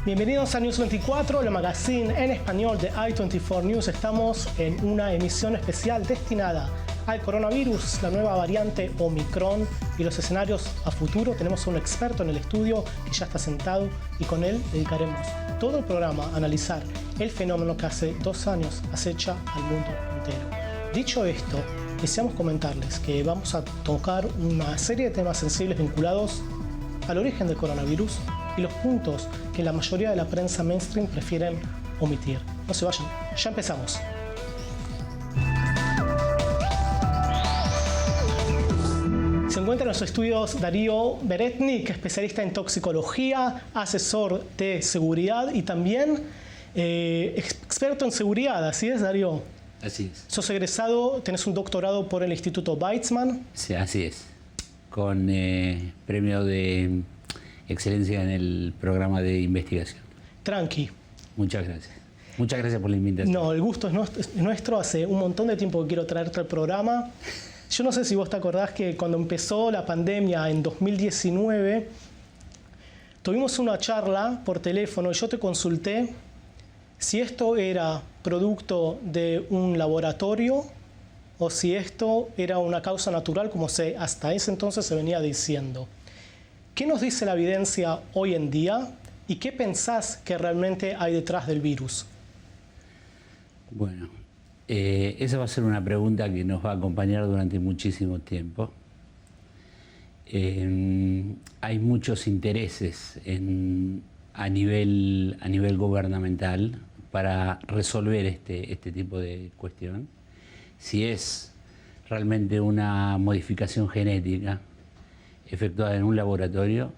Bienvenidos a News 24, el magazine en español de i24 News. Estamos en una emisión especial destinada al coronavirus, la nueva variante Omicron y los escenarios a futuro. Tenemos a un experto en el estudio que ya está sentado y con él dedicaremos todo el programa a analizar el fenómeno que hace 2 años acecha al mundo entero. Dicho esto, deseamos comentarles que vamos a tocar una serie de temas sensibles vinculados al origen del coronavirus y los puntos que la mayoría de la prensa mainstream prefieren omitir. No se vayan, ya empezamos. Se encuentra en los estudios Darío Beretnik, especialista en toxicología, asesor de seguridad y también experto en seguridad. ¿Así es, Darío? Así es. Sos egresado, tenés un doctorado por el Instituto Weizmann. Sí, así es. Con premio de excelencia en el programa de investigación. Tranqui. Muchas gracias. Muchas gracias por la invitación. No, el gusto es nuestro. Hace un montón de tiempo que quiero traerte al programa. Yo no sé si vos te acordás que cuando empezó la pandemia en 2019, tuvimos una charla por teléfono y yo te consulté si esto era producto de un laboratorio o si esto era una causa natural, como hasta ese entonces se venía diciendo. ¿Qué nos dice la evidencia hoy en día y qué pensás que realmente hay detrás del virus? Bueno, esa va a ser una pregunta que nos va a acompañar durante muchísimo tiempo. Hay muchos intereses a nivel gubernamental para resolver este tipo de cuestión. Si es realmente una modificación genética efectuada en un laboratorio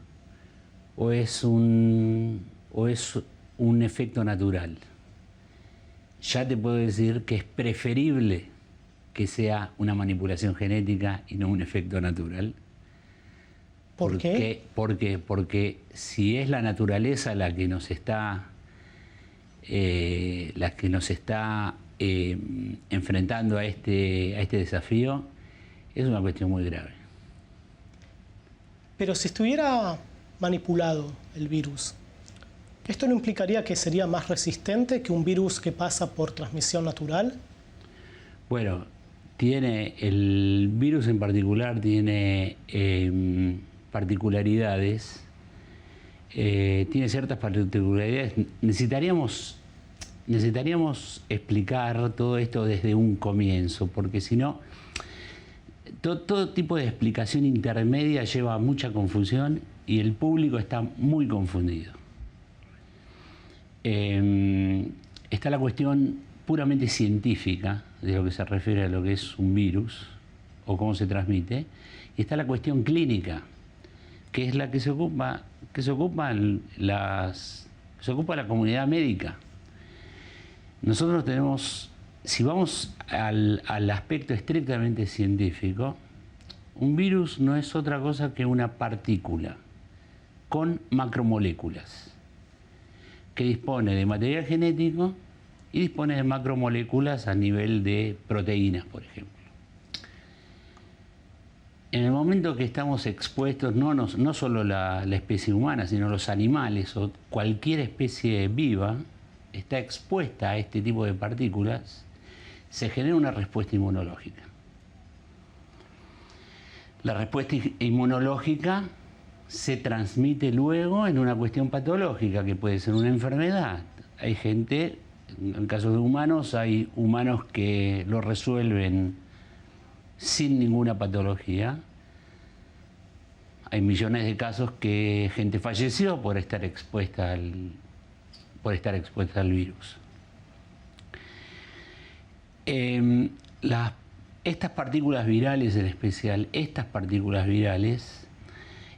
o es un efecto natural. Ya te puedo decir que es preferible que sea una manipulación genética y no un efecto natural. ¿Por qué? Porque si es la naturaleza la que nos está enfrentando a este desafío, es una cuestión muy grave. Pero si estuviera manipulado el virus, ¿esto no implicaría que sería más resistente que un virus que pasa por transmisión natural? Bueno, el virus en particular tiene particularidades. Tiene ciertas particularidades. Necesitaríamos explicar todo esto desde un comienzo, porque si no, todo tipo de explicación intermedia lleva a mucha confusión y el público está muy confundido. Está la cuestión puramente científica de lo que se refiere a lo que es un virus o cómo se transmite, y está la cuestión clínica, que es la que se ocupa la comunidad médica. Nosotros tenemos, si vamos al aspecto estrictamente científico, un virus no es otra cosa que una partícula con macromoléculas que dispone de material genético y dispone de macromoléculas a nivel de proteínas, por ejemplo. En el momento que estamos expuestos, no solo la especie humana, sino los animales o cualquier especie viva está expuesta a este tipo de partículas, se genera una respuesta inmunológica. La respuesta inmunológica se transmite luego en una cuestión patológica, que puede ser una enfermedad. Hay gente, en casos de humanos, hay humanos que lo resuelven sin ninguna patología. Hay millones de casos que gente falleció por estar expuesta al virus. Estas partículas virales, en especial estas partículas virales,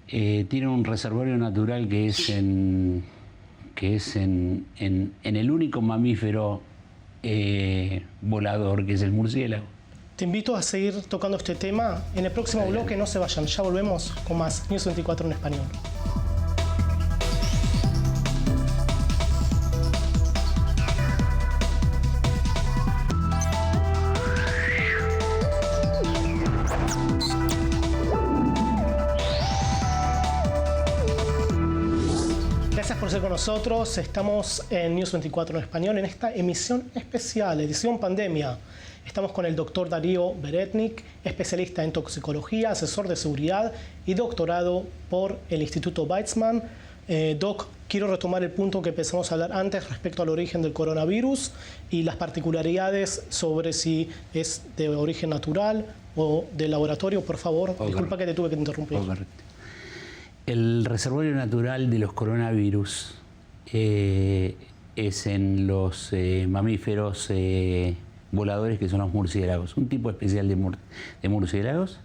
tienen un reservorio natural que es en el único mamífero volador, que es el murciélago. Te invito a seguir tocando este tema. En el próximo bloque no se vayan, ya volvemos con más News 24 en español. por ser con nosotros. Estamos en News 24 en español en esta emisión especial, edición pandemia. Estamos con el doctor Darío Beretnik, especialista en toxicología, asesor de seguridad y doctorado por el Instituto Weizmann. Doc, quiero retomar el punto que empezamos a hablar antes respecto al origen del coronavirus y las particularidades sobre si es de origen natural o de laboratorio. Por favor, disculpa que te tuve que interrumpir. Correcto. El reservorio natural de los coronavirus es en los mamíferos voladores, que son los murciélagos, un tipo especial de murciélagos.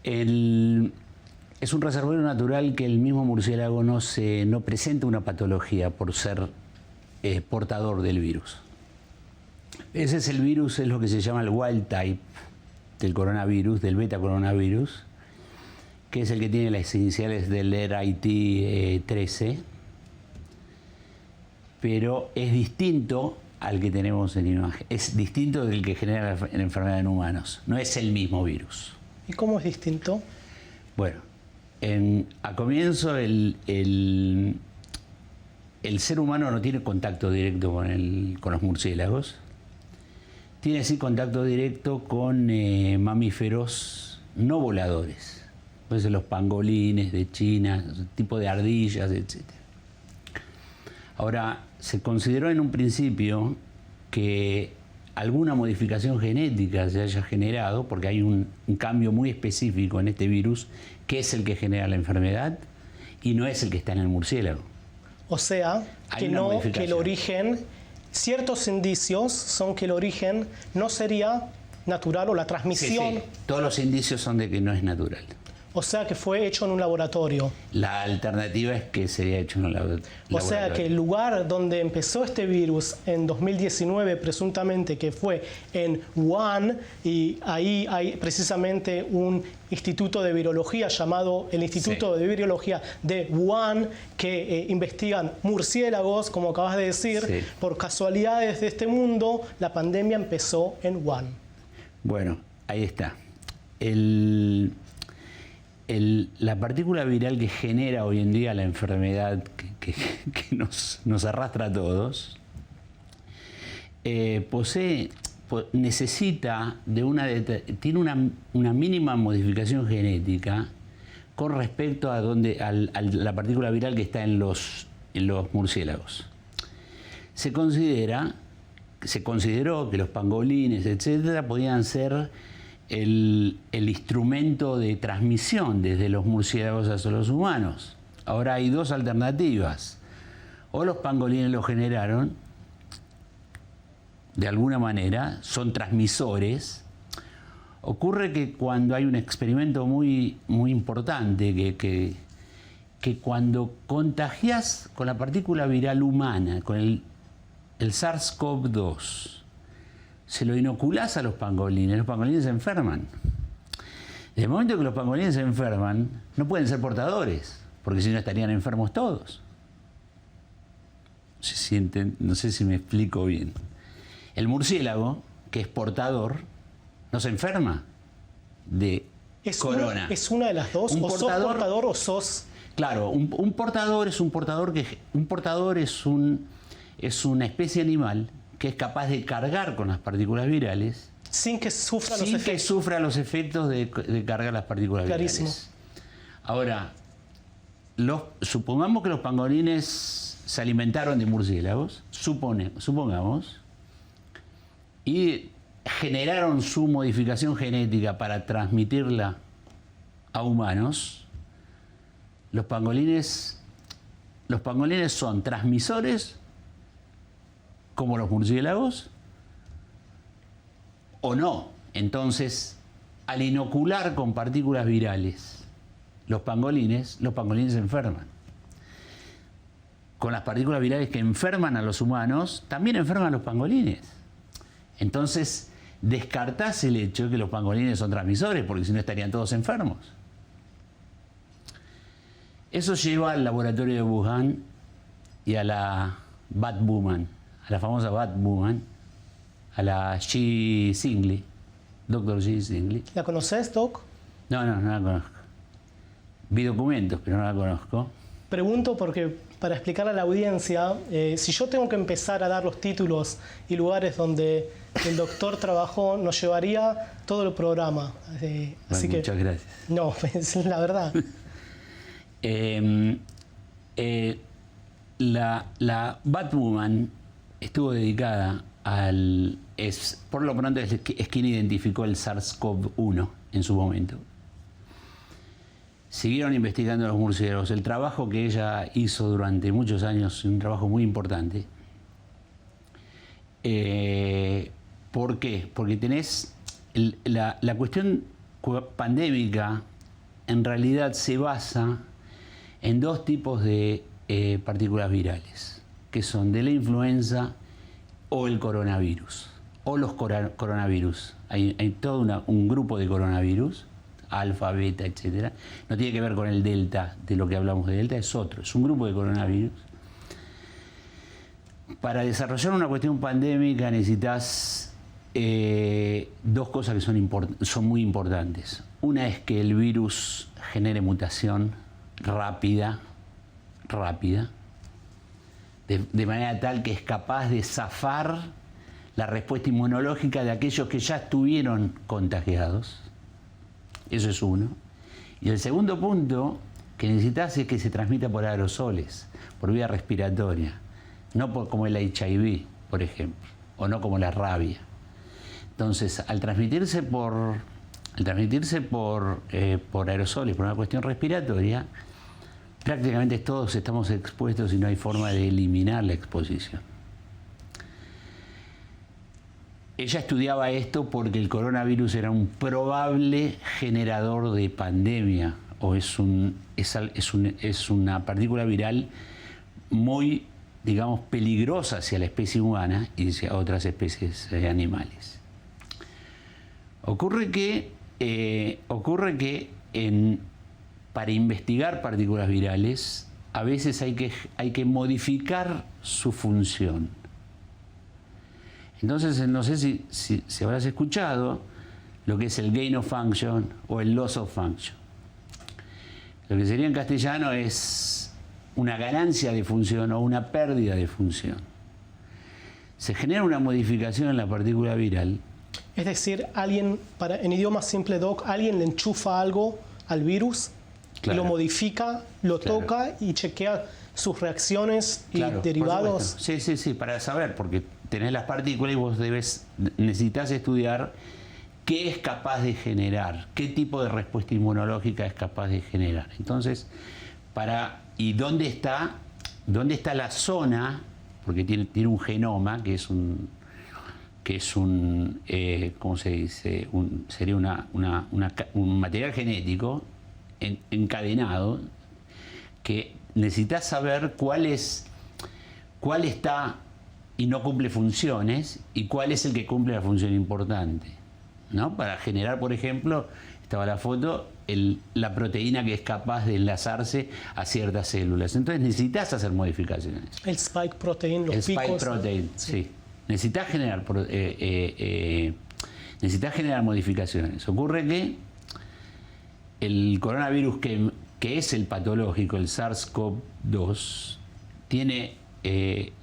Es un reservorio natural que el mismo murciélago no presenta una patología por ser portador del virus. Ese es el virus, es lo que se llama el wild type del coronavirus, del beta coronavirus, que es el que tiene las iniciales del RIT 13, pero es distinto al que tenemos en imagen, es distinto del que genera la enfermedad en humanos, no es el mismo virus. ¿Y cómo es distinto? Bueno, a comienzo el ser humano no tiene contacto directo con los murciélagos, tiene sí contacto directo con mamíferos no voladores, pues los pangolines de China, tipo de ardillas, etc. Ahora, se consideró en un principio que alguna modificación genética se haya generado, porque hay un cambio muy específico en este virus, que es el que genera la enfermedad, y no es el que está en el murciélago. O sea, que el origen, ciertos indicios son que el origen no sería natural o la transmisión. Sí, sí. Todos los indicios son de que no es natural. O sea, que fue hecho en un laboratorio. La alternativa es que sería hecho en un laboratorio. O sea, que el lugar donde empezó este virus en 2019, presuntamente, que fue en Wuhan, y ahí hay precisamente un instituto de virología llamado el Instituto de Virología de Wuhan, que investigan murciélagos, como acabas de decir. Sí. Por casualidades de este mundo, la pandemia empezó en Wuhan. Bueno, ahí está. La partícula viral que genera hoy en día la enfermedad que nos arrastra a todos, necesita tiene una mínima modificación genética con respecto a la partícula viral que está en los murciélagos. Se consideró que los pangolines, etcétera, podían ser el instrumento de transmisión desde los murciélagos hacia los humanos. Ahora hay dos alternativas. O los pangolines lo generaron, de alguna manera, son transmisores. Ocurre que cuando hay un experimento muy, muy importante, que cuando contagias con la partícula viral humana, con el SARS-CoV-2, se lo inoculás a los pangolines se enferman. En el momento que los pangolines se enferman, no pueden ser portadores, porque si no estarían enfermos todos. No sé si me explico bien. El murciélago, que es portador, no se enferma de corona. ¿Es una de las dos? ¿O sos portador o sos...? Claro, un portador es una especie animal que es capaz de cargar con las partículas virales sin que sufra los efectos de cargar las partículas Clarísimo. virales. Ahora, supongamos que los pangolines se alimentaron de murciélagos, supongamos, y generaron su modificación genética para transmitirla a humanos. Los pangolines son transmisores como los murciélagos, o no. Entonces, al inocular con partículas virales los pangolines se enferman. Con las partículas virales que enferman a los humanos, también enferman a los pangolines. Entonces, descartás el hecho de que los pangolines son transmisores, porque si no estarían todos enfermos. Eso lleva al laboratorio de Wuhan y a la Bat-Woman, a la famosa Bat-Woman, a la Xi Zhengli, Dr. Xi Zhengli. ¿La conoces, Doc? No la conozco. Vi documentos, pero no la conozco. Pregunto porque, para explicar a la audiencia, si yo tengo que empezar a dar los títulos y lugares donde el doctor trabajó, nos llevaría todo el programa. Así que, muchas gracias. No, es la verdad. La Batwoman estuvo dedicada por lo pronto es quien identificó el SARS-CoV-1 en su momento. Siguieron investigando los murciélagos. El trabajo que ella hizo durante muchos años, un trabajo muy importante. ¿Por qué? Porque tenés la cuestión pandémica, en realidad se basa en dos tipos de partículas virales, que son de la influenza o el coronavirus, o los coronavirus. Hay todo un grupo de coronavirus, alfa, beta, etcétera. No tiene que ver con el delta, de lo que hablamos de delta, es otro, es un grupo de coronavirus. Para desarrollar una cuestión pandémica necesitas dos cosas que son muy importantes. Una es que el virus genere mutación rápida, de manera tal que es capaz de zafar la respuesta inmunológica de aquellos que ya estuvieron contagiados. Eso es uno. Y el segundo punto que necesitas es que se transmita por aerosoles, por vía respiratoria, no como el HIV, por ejemplo, o no como la rabia. Entonces, al transmitirse por aerosoles, por una cuestión respiratoria, prácticamente todos estamos expuestos y no hay forma de eliminar la exposición. Ella estudiaba esto porque el coronavirus era un probable generador de pandemia, o es una partícula viral muy, digamos, peligrosa hacia la especie humana y hacia otras especies animales. Ocurre que para investigar partículas virales, a veces hay que modificar su función. Entonces, no sé si habrás escuchado lo que es el gain of function o el loss of function. Lo que sería en castellano es una ganancia de función o una pérdida de función. Se genera una modificación en la partícula viral. Es decir, en idioma simple, Doc, alguien le enchufa algo al virus, claro, y lo modifica, lo claro, toca y chequea sus reacciones y claro, derivados. Sí, para saber, porque tenés las partículas y vos necesitas estudiar qué es capaz de generar, qué tipo de respuesta inmunológica es capaz de generar. Entonces, ¿y dónde está la zona? Porque tiene un genoma, que es un ¿cómo se dice? Sería un material genético encadenado, que necesitas saber cuál está y no cumple funciones y cuál es el que cumple la función importante, ¿no? Para generar, por ejemplo, estaba la foto, la proteína que es capaz de enlazarse a ciertas células. Entonces necesitas hacer modificaciones. El spike protein, los picos. El spike protein, sí. Necesitas generar modificaciones. Ocurre que el coronavirus que es el patológico, el SARS-CoV-2,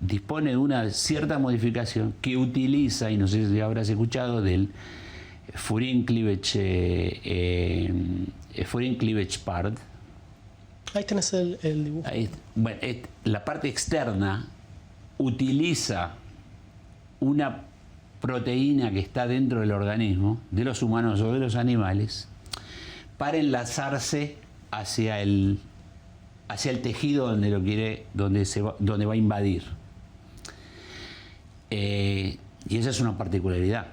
dispone de una cierta modificación que utiliza, y no sé si habrás escuchado, del furin cleavage part. Ahí tenés el dibujo. Bueno, la parte externa utiliza una proteína que está dentro del organismo, de los humanos o de los animales, para enlazarse hacia el tejido donde va a invadir. Y esa es una particularidad.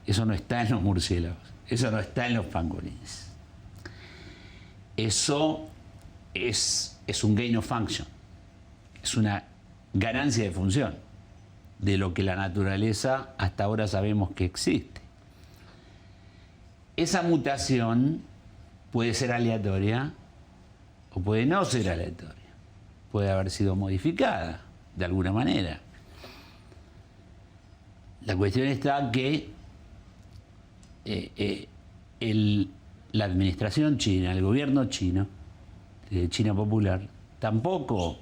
Eso no está en los murciélagos, eso no está en los pangolines. Eso es un gain of function, es una ganancia de función de lo que la naturaleza hasta ahora sabemos que existe. Esa mutación puede ser aleatoria o puede no ser aleatoria. Puede haber sido modificada de alguna manera. La cuestión está que la administración china, el gobierno chino, de China Popular, tampoco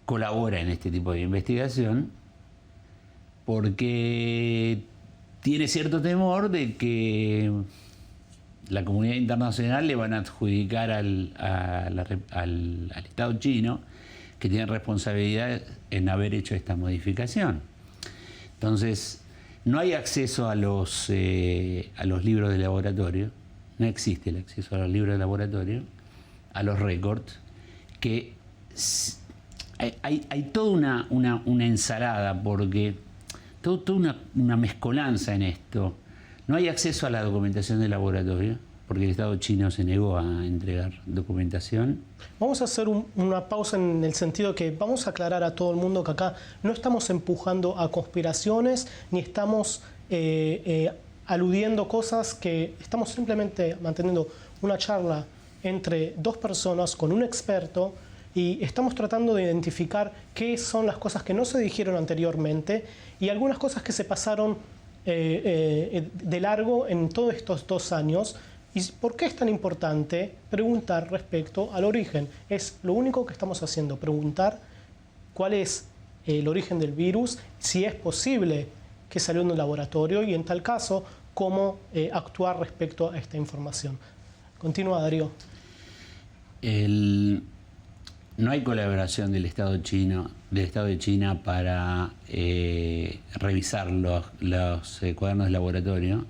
colabora en este tipo de investigación porque tiene cierto temor de que la comunidad internacional le van a adjudicar al Estado chino que tiene responsabilidad en haber hecho esta modificación. Entonces, no hay acceso a los libros de laboratorio, no existe el acceso a los libros de laboratorio, a los récords, que hay toda una ensalada, porque toda una mezcolanza en esto. No hay acceso a la documentación de laboratorio, porque el Estado chino se negó a entregar documentación. Vamos a hacer una pausa en el sentido que vamos a aclarar a todo el mundo que acá no estamos empujando a conspiraciones, ni estamos aludiendo cosas, que estamos simplemente manteniendo una charla entre dos personas con un experto y estamos tratando de identificar qué son las cosas que no se dijeron anteriormente y algunas cosas que se pasaron de largo en todos estos 2 años. ¿Y por qué es tan importante preguntar respecto al origen? Es lo único que estamos haciendo, preguntar cuál es el origen del virus, si es posible que salió en un laboratorio y en tal caso, cómo actuar respecto a esta información. Continúa, Darío. No hay colaboración del Estado de China para revisar los cuadernos de laboratorio.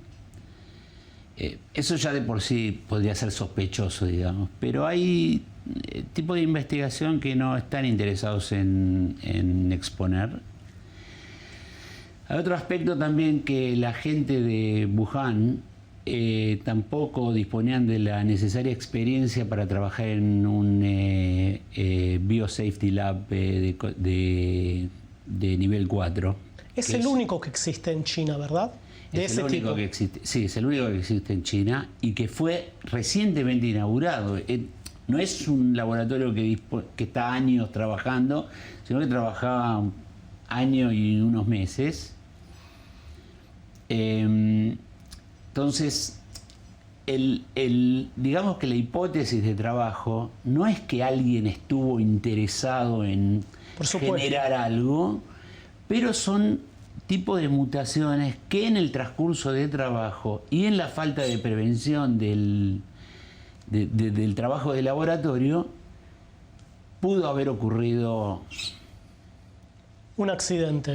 Eso ya de por sí podría ser sospechoso, digamos, pero hay tipos de investigación que no están interesados en exponer. Hay otro aspecto también, que la gente de Wuhan tampoco disponían de la necesaria experiencia para trabajar en un Biosafety Lab de nivel 4. Es el único que existe en China, ¿verdad? Es el único que existe, sí, es el único que existe en China y que fue recientemente inaugurado. No es un laboratorio que está años trabajando, sino que trabajaba un año y unos meses. Entonces, digamos que la hipótesis de trabajo no es que alguien estuvo interesado en generar algo, pero son tipos de mutaciones que en el transcurso de trabajo y en la falta de prevención del trabajo de laboratorio pudo haber ocurrido un accidente.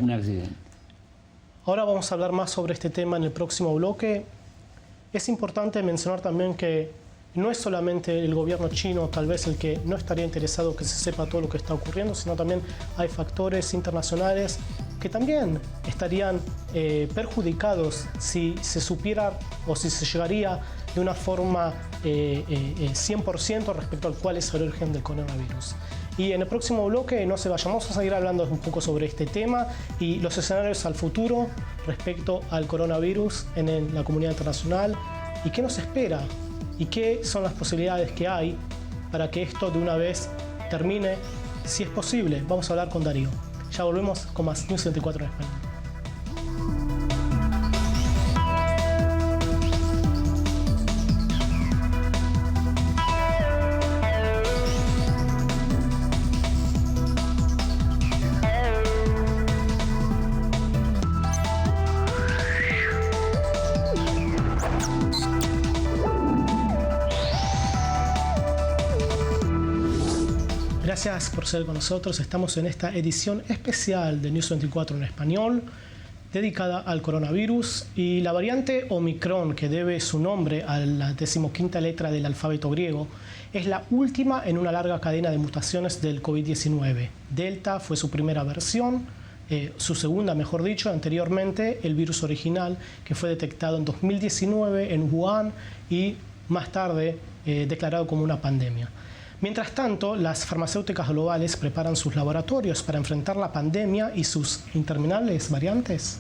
Ahora vamos a hablar más sobre este tema en el próximo bloque. Es importante mencionar también que no es solamente el gobierno chino tal vez el que no estaría interesado que se sepa todo lo que está ocurriendo, sino también hay factores internacionales que también estarían perjudicados si se supiera o si se llegaría de una forma 100% respecto al cuál es el origen del coronavirus. Y en el próximo bloque, no se vayan, vamos a seguir hablando un poco sobre este tema y los escenarios al futuro respecto al coronavirus en la comunidad internacional y qué nos espera y qué son las posibilidades que hay para que esto de una vez termine, si es posible. Vamos a hablar con Darío. Ya volvemos con más News 24 en español. Gracias por ser con nosotros. Estamos en esta edición especial de News 24 en español, dedicada al coronavirus y la variante Omicron, que debe su nombre a la 15ª letra del alfabeto griego, es la última en una larga cadena de mutaciones del COVID-19. Delta fue su primera versión, su segunda, mejor dicho. Anteriormente, el virus original, que fue detectado en 2019 en Wuhan y más tarde declarado como una pandemia. Mientras tanto, las farmacéuticas globales preparan sus laboratorios para enfrentar la pandemia y sus interminables variantes.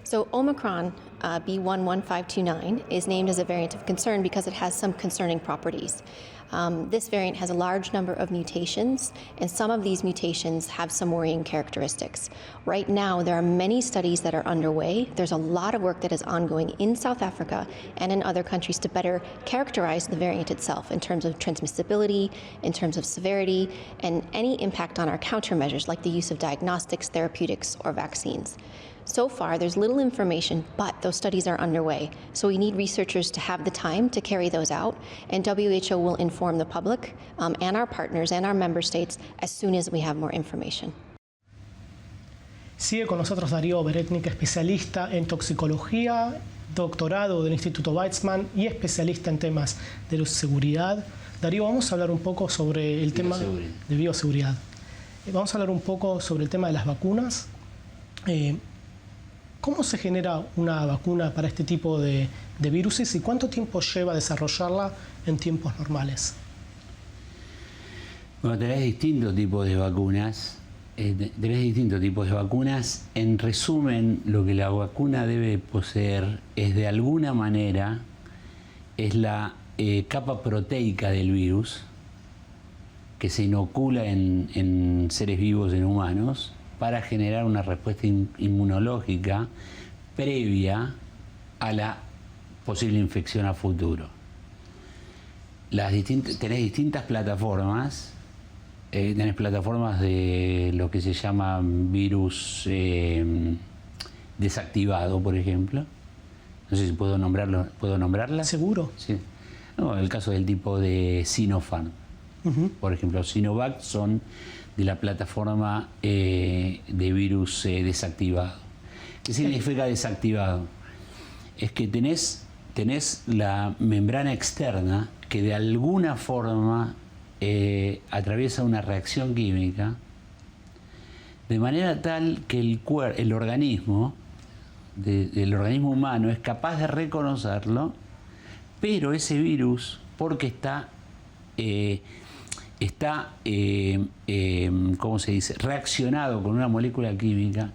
So Omicron B11529, is named as a variant of concern because it has some concerning properties. This variant has a large number of mutations, and some of these mutations have some worrying characteristics. Right now, there are many studies that are underway. There's a lot of work that is ongoing in South Africa and in other countries to better characterize the variant itself in terms of transmissibility, in terms of severity, and any impact on our countermeasures like the use of diagnostics, therapeutics, or vaccines. So far, there's little information, but those studies are underway. So we need researchers to have the time to carry those out, and WHO will inform the public and our partners and our member states as soon as we have more information. Sigue con nosotros Darío Beretnik, especialista en toxicología, doctorado del Instituto Weizmann y especialista en temas de bioseguridad. Darío, vamos a hablar un poco sobre el tema de bioseguridad. Vamos a hablar un poco sobre el tema de las vacunas. ¿Cómo se genera una vacuna para este tipo de virus y cuánto tiempo lleva desarrollarla en tiempos normales? Bueno, tenés distintos tipos de vacunas. En resumen, lo que la vacuna debe poseer es, de alguna manera, es la capa proteica del virus que se inocula en seres vivos, en humanos, para generar una respuesta inmunológica previa a la posible infección a futuro. Tenés distintas plataformas. Tenés plataformas de lo que se llama virus desactivado, por ejemplo. No sé si puedo nombrarlo. ¿Puedo nombrarla? ¿Seguro? Sí. No, el caso del tipo de Sinopharm. Por ejemplo, Sinovac son de la plataforma de virus desactivado. ¿Qué significa desactivado? Es que tenés la membrana externa que de alguna forma atraviesa una reacción química de manera tal que el organismo humano es capaz de reconocerlo, pero ese virus, porque está ¿cómo se dice?, reaccionado con una molécula química,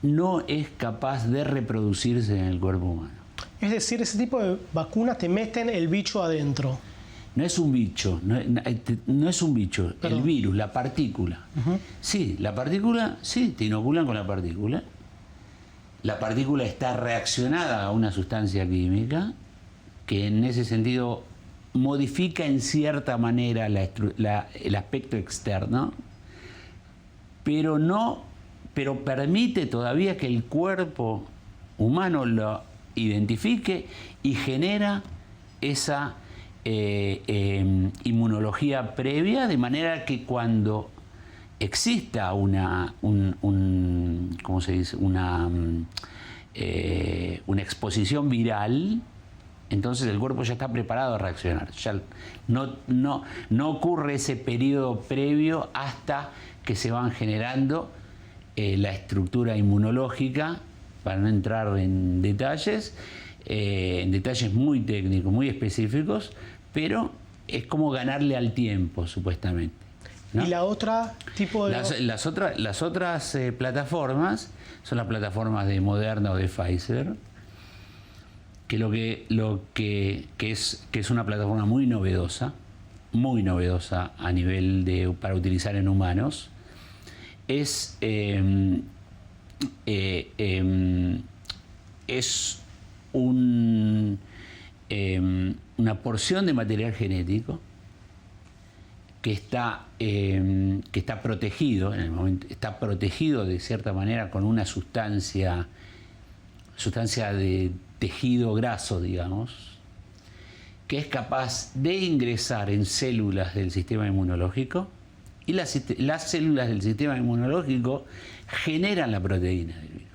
no es capaz de reproducirse en el cuerpo humano. Es decir, ese tipo de vacuna te meten el bicho adentro. No es un bicho, no es un bicho. Perdón. El virus, la partícula. Sí, la partícula, sí, te inoculan con la partícula. La partícula está reaccionada a una sustancia química que en ese sentido modifica en cierta manera el aspecto externo, pero permite todavía que el cuerpo humano lo identifique y genera esa inmunología previa, de manera que cuando exista ¿cómo se dice?, una exposición viral, entonces el cuerpo ya está preparado a reaccionar. Ya no ocurre ese periodo previo hasta que se van generando la estructura inmunológica, para no entrar en detalles muy técnicos, muy específicos, pero es como ganarle al tiempo, supuestamente, ¿no? ¿Y la otra tipo de...? Las otras plataformas son las plataformas de Moderna o de Pfizer, que es una plataforma muy novedosa a nivel para utilizar en humanos. Es una porción de material genético que está protegido en el momento, está protegido de cierta manera con una sustancia de tejido graso, digamos, que es capaz de ingresar en células del sistema inmunológico, y las células del sistema inmunológico generan la proteína del virus.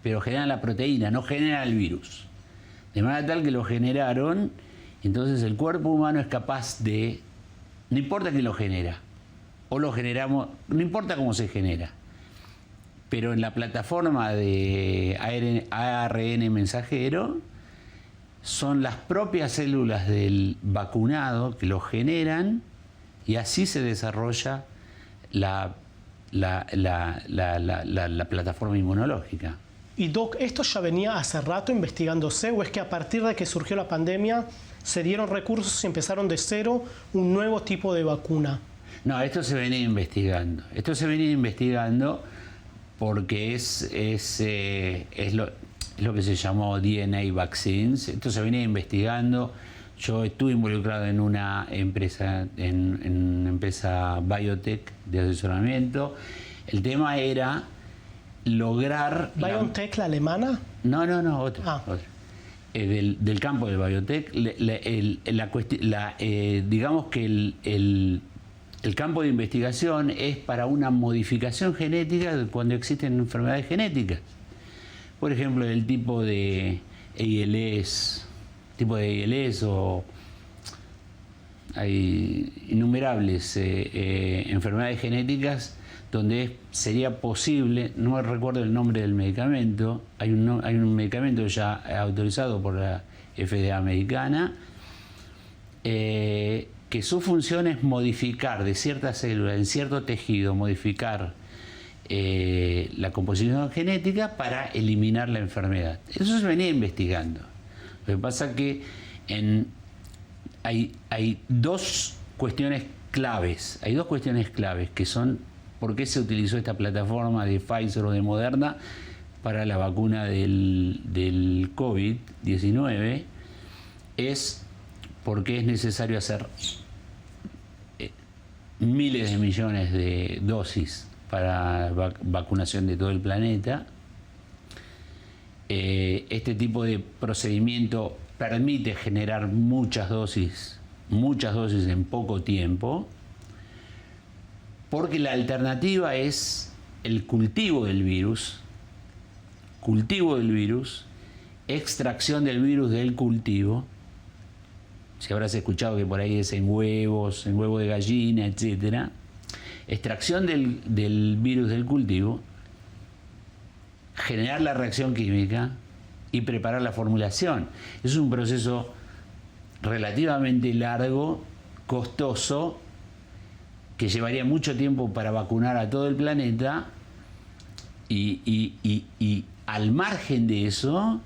Pero generan la proteína, no generan el virus. De manera tal que lo generaron, entonces el cuerpo humano es capaz de, no importa quién lo genera, o lo generamos, no importa cómo se genera, pero en la plataforma de ARN mensajero son las propias células del vacunado que lo generan, y así se desarrolla la plataforma inmunológica. Y Doc, ¿esto ya venía hace rato investigándose o es que a partir de que surgió la pandemia se dieron recursos y empezaron de cero un nuevo tipo de vacuna? No, esto se venía investigando. Esto se venía investigando porque es lo que se llamó DNA vaccines. Esto se venía investigando. Yo estuve involucrado en una empresa, en una empresa biotech de asesoramiento. El tema era lograr... ¿BioNTech, la alemana? No, otra. Del campo del biotech. Digamos que el campo de investigación es para una modificación genética cuando existen enfermedades genéticas. Por ejemplo, el tipo de ALS, o hay innumerables enfermedades genéticas donde sería posible, no recuerdo el nombre del medicamento, hay un medicamento ya autorizado por la FDA americana, que su función es modificar de ciertas células, en cierto tejido, modificar la composición genética para eliminar la enfermedad. Eso se venía investigando. Lo que pasa es que hay dos cuestiones claves, que son por qué se utilizó esta plataforma de Pfizer o de Moderna para la vacuna del COVID-19, es porque es necesario hacer miles de millones de dosis para vacunación de todo el planeta. Este tipo de procedimiento permite generar muchas dosis en poco tiempo, porque la alternativa es el cultivo del virus, extracción del virus del cultivo. Si habrás escuchado que por ahí es en huevo de gallina, etc. Extracción del virus del cultivo, generar la reacción química y preparar la formulación. Es un proceso relativamente largo, costoso, que llevaría mucho tiempo para vacunar a todo el planeta y al margen de eso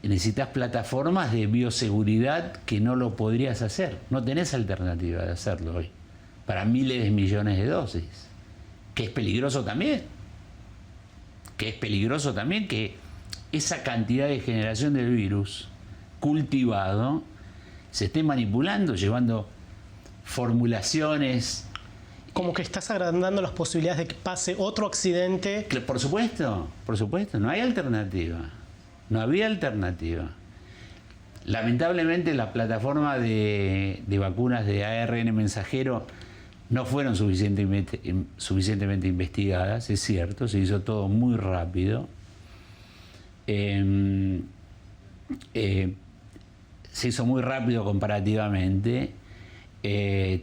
necesitas plataformas de bioseguridad que no lo podrías hacer. No tenés alternativa de hacerlo hoy para miles de millones de dosis, que es peligroso también. Que esa cantidad de generación del virus cultivado se esté manipulando, llevando formulaciones. Como que estás agrandando las posibilidades de que pase otro accidente. Por supuesto, no hay alternativa. No había alternativa. Lamentablemente las plataformas de vacunas de ARN mensajero no fueron suficientemente investigadas, es cierto, se hizo todo muy rápido. Se hizo muy rápido comparativamente. Realmente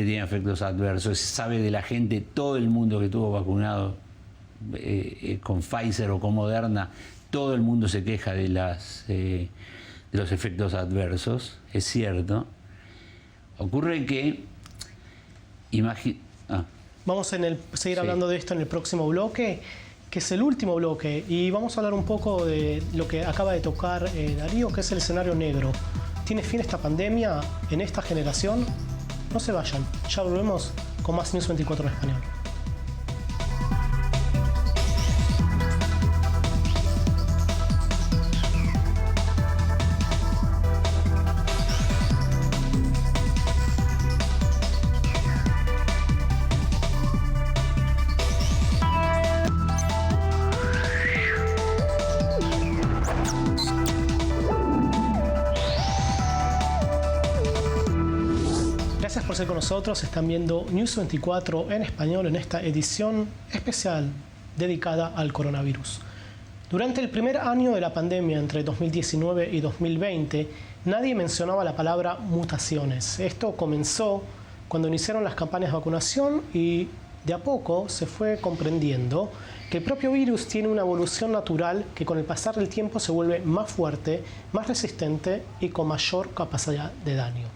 tienen efectos adversos. Se sabe de la gente, todo el mundo que estuvo vacunado con Pfizer o con Moderna, todo el mundo se queja de los efectos adversos, es cierto. Ocurre que vamos a seguir hablando de esto en el próximo bloque, que es el último bloque, y vamos a hablar un poco de lo que acaba de tocar Darío, que es el escenario negro. ¿Tiene fin esta pandemia en esta generación? No se vayan, ya volvemos con más News 24 en español. Gracias por ser con nosotros. Están viendo News 24 en español en esta edición especial dedicada al coronavirus. Durante el primer año de la pandemia, entre 2019 y 2020, nadie mencionaba la palabra mutaciones. Esto comenzó cuando iniciaron las campañas de vacunación y de a poco se fue comprendiendo que el propio virus tiene una evolución natural que con el pasar del tiempo se vuelve más fuerte, más resistente y con mayor capacidad de daño.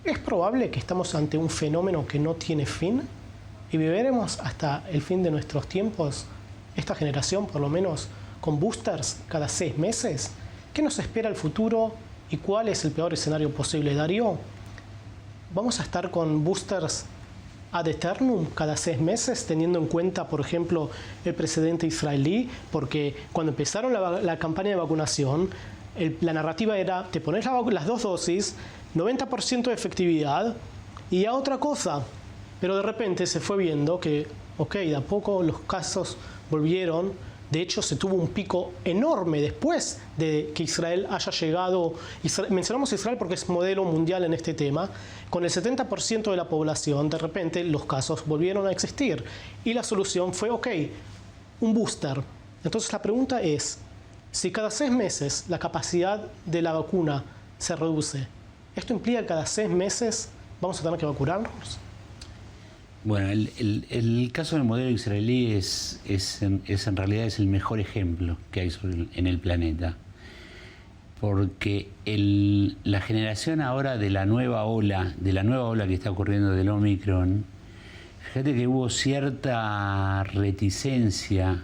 ¿Es probable que estamos ante un fenómeno que no tiene fin? ¿Y viviremos hasta el fin de nuestros tiempos esta generación, por lo menos con boosters cada 6 meses? ¿Qué nos espera el futuro y cuál es el peor escenario posible? Darío, ¿vamos a estar con boosters ad eternum cada 6 meses, teniendo en cuenta, por ejemplo, el precedente israelí? Porque cuando empezaron la campaña de vacunación, la narrativa era, te pones las 2 dosis, 90% de efectividad y a otra cosa. Pero de repente se fue viendo que, ok, de a poco los casos volvieron. De hecho, se tuvo un pico enorme después de que Israel haya llegado. Mencionamos a Israel porque es modelo mundial en este tema. Con el 70% de la población, de repente los casos volvieron a existir. Y la solución fue, ok, un booster. Entonces la pregunta es, si cada 6 meses la capacidad de la vacuna se reduce, ¿esto implica que cada 6 meses vamos a tener que vacunarnos? Bueno, el caso del modelo israelí en realidad es el mejor ejemplo que hay en el planeta. Porque la generación ahora de la nueva ola que está ocurriendo del Omicron, fíjate que hubo cierta reticencia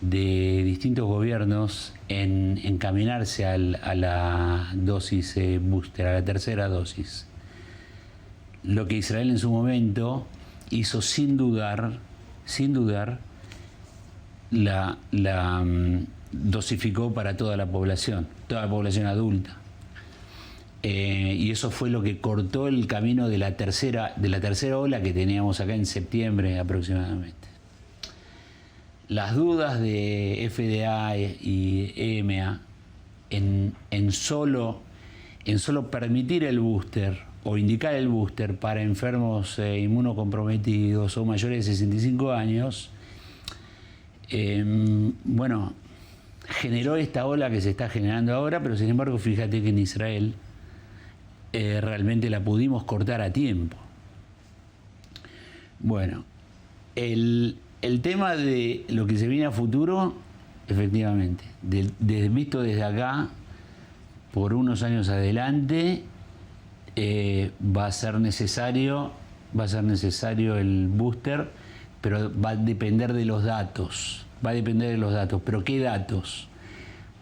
de distintos gobiernos en encaminarse a la dosis booster, a la tercera dosis. Lo que Israel en su momento hizo sin dudar, dosificó para toda la población adulta. Y eso fue lo que cortó el camino de la tercera ola que teníamos acá en septiembre aproximadamente. Las dudas de FDA y EMA en solo permitir el booster o indicar el booster para enfermos inmunocomprometidos o mayores de 65 años, bueno, generó esta ola que se está generando ahora, pero sin embargo, fíjate que en Israel realmente la pudimos cortar a tiempo. Bueno, el tema de lo que se viene a futuro, efectivamente, visto desde acá, por unos años adelante, va a ser necesario el booster, pero va a depender de los datos. ¿Pero qué datos?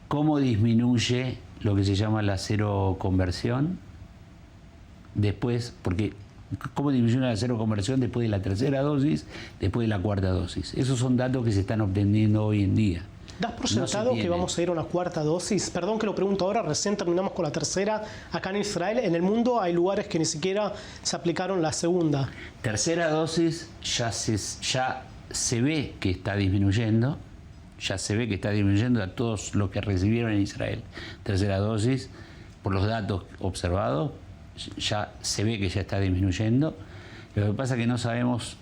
¿Cómo disminuye lo que se llama la seroconversión? Después, porque ¿cómo disminuye la seroconversión después de la tercera dosis, después de la cuarta dosis? Esos son datos que se están obteniendo hoy en día. ¿Das por sentado que vamos a ir a una cuarta dosis? Perdón que lo pregunto ahora, recién terminamos con la tercera acá en Israel. En el mundo hay lugares que ni siquiera se aplicaron la segunda. Tercera dosis ya se ve que está disminuyendo. Ya se ve que está disminuyendo a todos los que recibieron en Israel tercera dosis. Por los datos observados, ya se ve que ya está disminuyendo. Lo que pasa es que no sabemos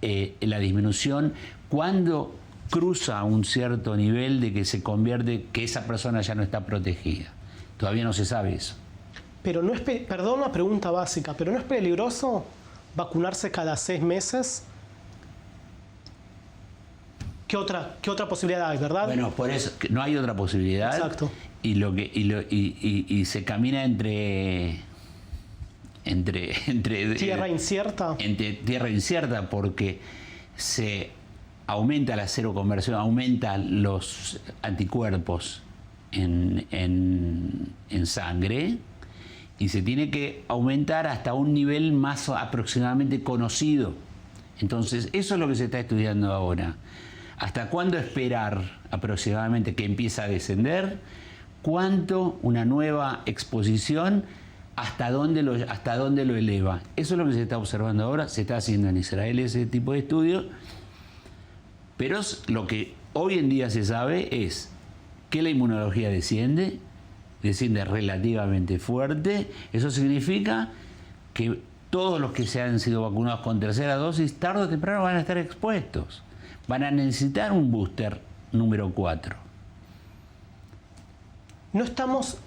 la disminución cuándo cruza un cierto nivel de que se convierte, que esa persona ya no está protegida. Todavía no se sabe eso. Pero no es, perdón la pregunta básica, pero ¿no es peligroso vacunarse cada 6 meses? ¿Qué otra posibilidad hay, verdad? Bueno, por eso no hay otra posibilidad. Exacto. Y se camina entre tierra incierta. Entre tierra incierta, porque se aumenta la seroconversión, aumentan los anticuerpos en sangre, y se tiene que aumentar hasta un nivel más aproximadamente conocido. Entonces, eso es lo que se está estudiando ahora. ¿Hasta cuándo esperar aproximadamente que empiece a descender? ¿Cuánto una nueva exposición? ¿Hasta dónde lo eleva? Eso es lo que se está observando ahora. Se está haciendo en Israel ese tipo de estudios. Pero lo que hoy en día se sabe es que la inmunología desciende relativamente fuerte. Eso significa que todos los que se han sido vacunados con tercera dosis, tarde o temprano van a estar expuestos. Van a necesitar un booster número 4. ¿No estamos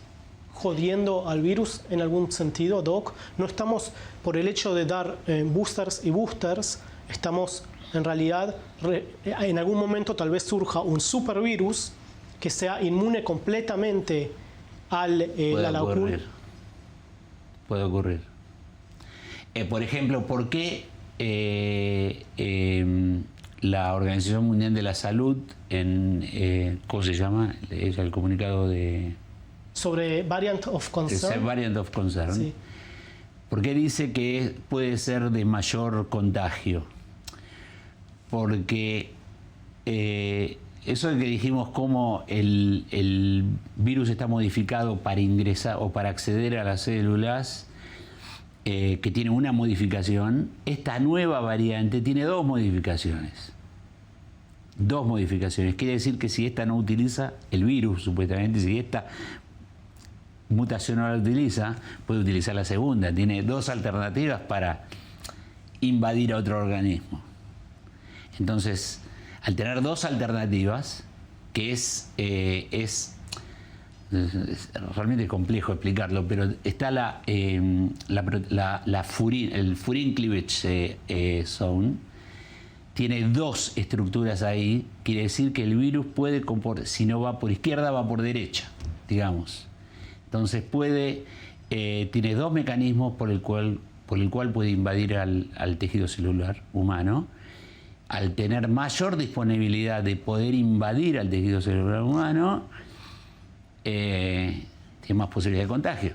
jodiendo al virus en algún sentido, Doc? ¿No estamos, por el hecho de dar boosters, estamos en realidad, en algún momento tal vez surja un supervirus que sea inmune completamente a la vacuna? Puede ocurrir. Por ejemplo, ¿por qué la Organización Mundial de la Salud, ¿cómo se llama? Es el comunicado de... Sobre Variant of Concern. Variant of Concern. Sí. ¿Por qué dice que puede ser de mayor contagio? Porque eso de que dijimos cómo el virus está modificado para ingresar o para acceder a las células, que tiene una modificación, esta nueva variante tiene dos modificaciones. Dos modificaciones. Quiere decir que si esta no utiliza el virus, supuestamente, si esta mutación no la utiliza, puede utilizar la segunda. Tiene dos alternativas para invadir a otro organismo. Entonces, al tener dos alternativas, que es realmente complejo explicarlo, pero está el furin cleavage zone, tiene dos estructuras ahí, quiere decir que el virus puede, si no va por izquierda, va por derecha, digamos. Entonces tiene dos mecanismos por el cual puede invadir al tejido celular humano. Al tener mayor disponibilidad de poder invadir al tejido celular humano, tiene más posibilidad de contagio.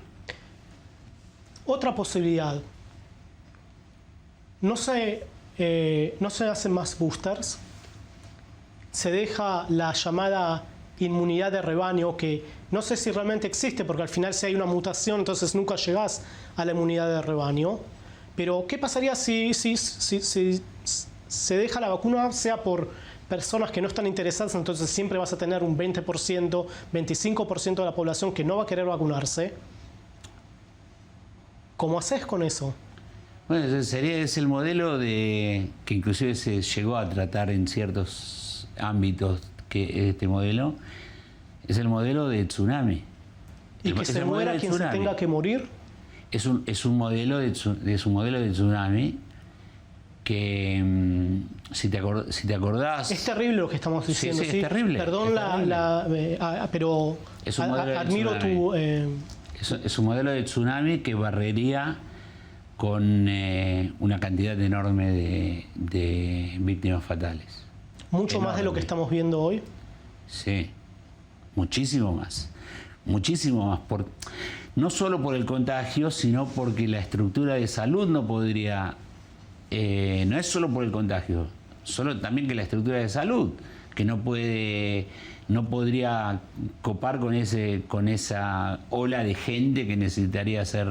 Otra posibilidad. No se hacen más boosters. Se deja la llamada inmunidad de rebaño, que no sé si realmente existe, porque al final si hay una mutación, entonces nunca llegás a la inmunidad de rebaño. Pero, ¿qué pasaría si se deja la vacuna, sea por personas que no están interesadas, entonces siempre vas a tener un 20%, 25% de la población que no va a querer vacunarse? ¿Cómo haces con eso? Bueno, es el modelo que inclusive se llegó a tratar en ciertos ámbitos, que este modelo es el modelo de tsunami. ¿Y que se muera quien se tenga que morir? Es un modelo de tsunami que, si te acordás... Es terrible lo que estamos diciendo. Sí, es terrible. Perdón, pero admiro tu... Es un modelo de tsunami que barrería con una cantidad enorme de víctimas fatales. ¿Mucho enorme. Más de lo que estamos viendo hoy? Sí, muchísimo más. Muchísimo más. No solo por el contagio, sino porque la estructura de salud no podría... no es solo por el contagio, también que la estructura de salud, que no podría copar con esa ola de gente que necesitaría ser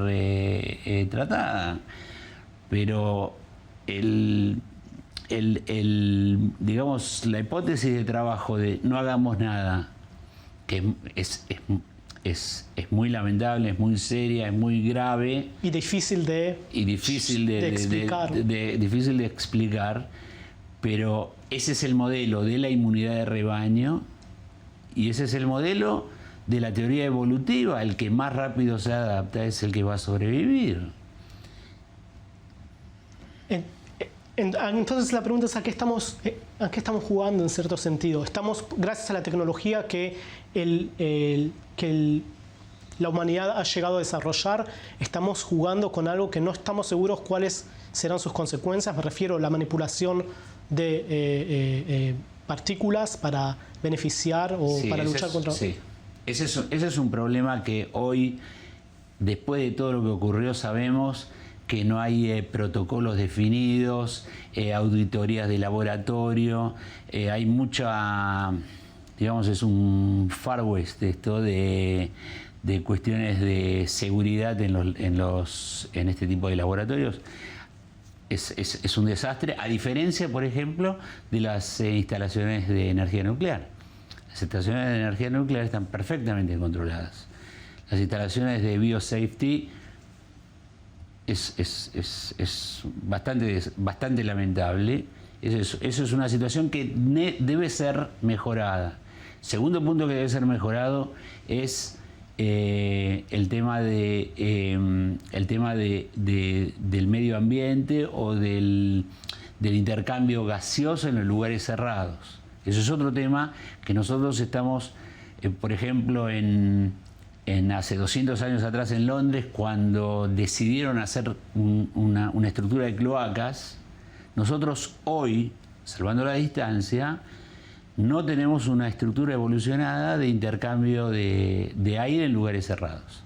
tratada. Pero digamos, la hipótesis de trabajo de no hagamos nada, que es muy lamentable, es muy seria, es muy grave. Y difícil de explicar, pero ese es el modelo de la inmunidad de rebaño y ese es el modelo de la teoría evolutiva. El que más rápido se adapta es el que va a sobrevivir. Entonces la pregunta es ¿a qué estamos jugando en cierto sentido? Estamos, gracias a la tecnología que la humanidad ha llegado a desarrollar, estamos jugando con algo que no estamos seguros cuáles serán sus consecuencias. Me refiero a la manipulación de partículas para beneficiar o para luchar contra... Sí, ese es un problema que hoy, después de todo lo que ocurrió, sabemos que no hay protocolos definidos, auditorías de laboratorio, hay mucha, digamos, es un far west esto de cuestiones de seguridad en este tipo de laboratorios. Es un desastre, a diferencia, por ejemplo, de las instalaciones de energía nuclear. Las instalaciones de energía nuclear están perfectamente controladas. Las instalaciones de biosafety es bastante lamentable. Eso es una situación que debe ser mejorada. Segundo punto que debe ser mejorado es el tema del medio ambiente o del intercambio gaseoso en los lugares cerrados. Eso es otro tema que nosotros estamos, por ejemplo, hace 200 años atrás en Londres, cuando decidieron hacer una estructura de cloacas, nosotros hoy salvando la distancia, no tenemos una estructura evolucionada de intercambio de aire en lugares cerrados.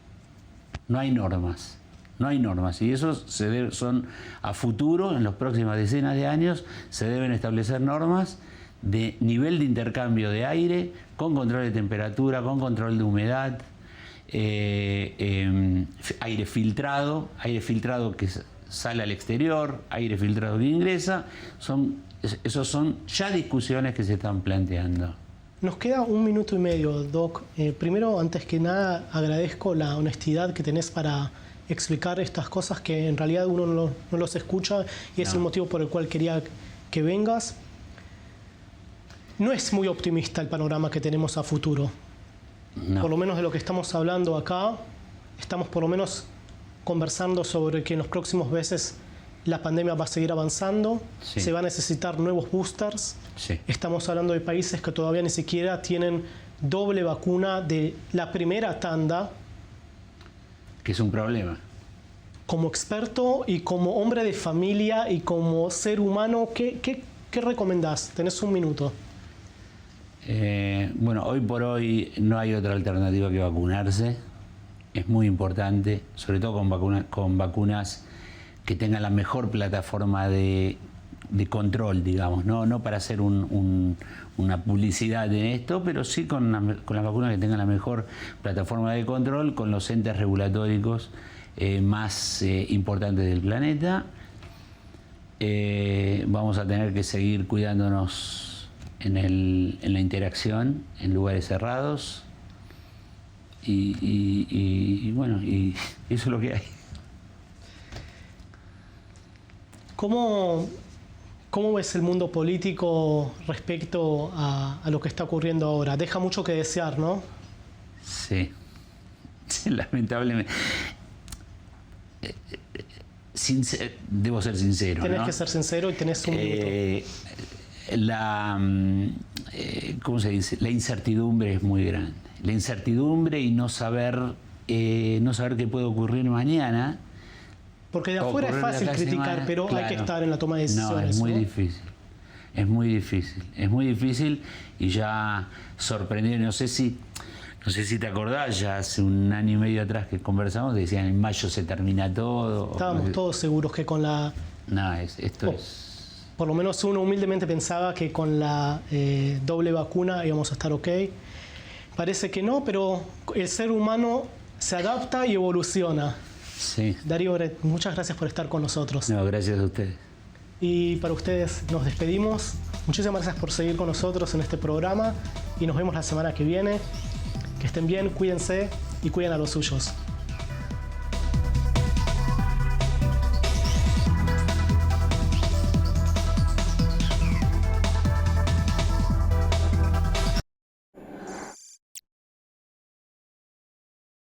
No hay normas. No hay normas, y eso son a futuro, en las próximas decenas de años, se deben establecer normas de nivel de intercambio de aire, con control de temperatura, con control de humedad, aire filtrado que sale al exterior, aire filtrado que ingresa. Esas son ya discusiones que se están planteando. Nos queda 1 minuto y medio, Doc. Primero, antes que nada, agradezco la honestidad que tenés para explicar estas cosas que en realidad uno no los escucha, y es el motivo por el cual quería que vengas. No es muy optimista el panorama que tenemos a futuro. No. Por lo menos de lo que estamos hablando acá, estamos por lo menos conversando sobre que en los próximos meses la pandemia va a seguir avanzando, sí. Se va a necesitar nuevos boosters. Sí. Estamos hablando de países que todavía ni siquiera tienen doble vacuna de la primera tanda. Que es un problema. Como experto y como hombre de familia y como ser humano, ¿qué recomendás? Tenés 1 minuto. Bueno, hoy por hoy no hay otra alternativa que vacunarse. Es muy importante, sobre todo con vacunas que tengan la mejor plataforma de control, digamos, no para hacer una publicidad en esto, pero sí con las vacunas que tengan la mejor plataforma de control, con los entes regulatorios más importantes del planeta. Vamos a tener que seguir cuidándonos en la interacción en lugares cerrados, y bueno, y eso es lo que hay. ¿Cómo ves el mundo político respecto a lo que está ocurriendo ahora? Deja mucho que desear, ¿no? Sí, lamentablemente. Debo ser sincero. Tenés ¿no? que ser sincero y tenés 1 minuto. ¿Cómo se dice? La incertidumbre es muy grande. La incertidumbre y no saber qué puede ocurrir mañana. Porque de afuera es fácil criticar, pero claro, hay que estar en la toma de decisiones. No, es muy difícil. Es muy difícil. Es muy difícil, y ya sorprendido. No sé si te acordás, ya hace 1 año y medio atrás que conversamos, decían en mayo se termina todo. Estábamos todos seguros que con la... No, esto es... Por lo menos uno humildemente pensaba que con la doble vacuna íbamos a estar ok. Parece que no, pero el ser humano se adapta y evoluciona. Sí. Darío Bret, muchas gracias por estar con nosotros. No, gracias a ustedes. Y para ustedes nos despedimos. Muchísimas gracias por seguir con nosotros en este programa, y nos vemos la semana que viene. Que estén bien, cuídense y cuiden a los suyos.